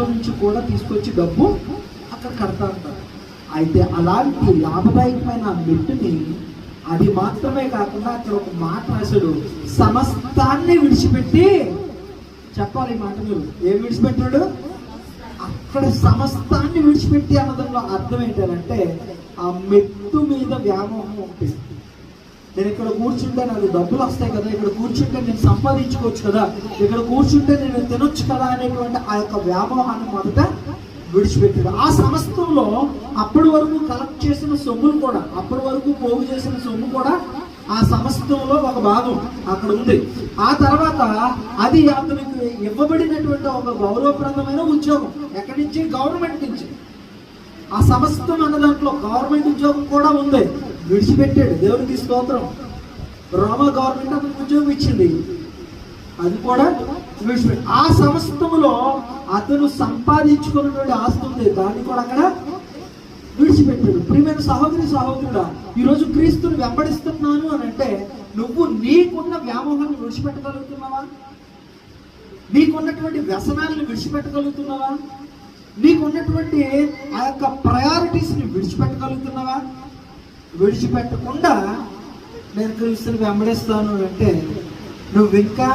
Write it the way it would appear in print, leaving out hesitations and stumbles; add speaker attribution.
Speaker 1: బ్యాంకులో నుంచి కూడా తీసుకొచ్చి డబ్బు అక్కడ కడతా ఉంటారు. అయితే అలాంటి లాభదాయకమైన మెట్టుని అది మాత్రమే కాకుండా అక్కడ ఒక మాట రాశాడు, సమస్తాన్ని విడిచిపెట్టి, చెప్పాలి ఈ మాట మీరు, ఏం విడిచిపెట్టాడు? అక్కడ సమస్తాన్ని విడిచిపెట్టి అన్నదంలో అర్థం ఏంటంటే ఆ మెట్టు మీద వ్యామోహం ఉంటుంది. నేను ఇక్కడ కూర్చుంటే నాకు డబ్బులు వస్తాయి కదా, ఇక్కడ కూర్చుంటే నేను సంపాదించుకోవచ్చు కదా, ఇక్కడ కూర్చుంటే నేను తినొచ్చు కదా అనేటువంటి ఆ యొక్క వ్యామోహాన్ని మొదట విడిచిపెట్టాడు. ఆ సమస్తంలో అప్పటి వరకు కలెక్ట్ చేసిన సొమ్ములు కూడా, అప్పటి వరకు పోగు చేసిన సొమ్ము కూడా ఆ సమస్తంలో ఒక భాగం అక్కడ ఉంది. ఆ తర్వాత అది అతనికి ఇవ్వబడినటువంటి ఒక గౌరవప్రదమైన ఉద్యోగం, ఎక్కడి నుంచి? గవర్నమెంట్ నుంచి. ఆ సమస్తం అన్న దాంట్లో గవర్నమెంట్ ఉద్యోగం కూడా ఉంది, విడిచిపెట్టాడు. దేవునికి స్తోత్రం. రోమా గవర్నమెంట్ అతనికి ఉద్యోగం ఇచ్చింది, అది కూడా విడిచిపెట్టాడు. ఆ సమస్తములో అతను సంపాదించుకున్నటువంటి ఆస్తి ఉంది, దాన్ని కూడా అక్కడ విడిచిపెట్టాడు. ప్రియమైన సహోదరి సహోదరుడా, ఈరోజు క్రీస్తుని వెంబడిస్తున్నాను అని అంటే నువ్వు నీకున్న వ్యామోహాన్ని విడిచిపెట్టగలుగుతున్నావా? నీకున్నటువంటి వ్యసనాలను విడిచిపెట్టగలుగుతున్నావా? నీకున్నటువంటి ఆ యొక్క ప్రయారిటీస్ని విడిచిపెట్టగలుగుతున్నావా? విడిచిపెట్టకుండా నేను క్రీస్తుని వెంబడిస్తాను అంటే నువ్వు ఇంకా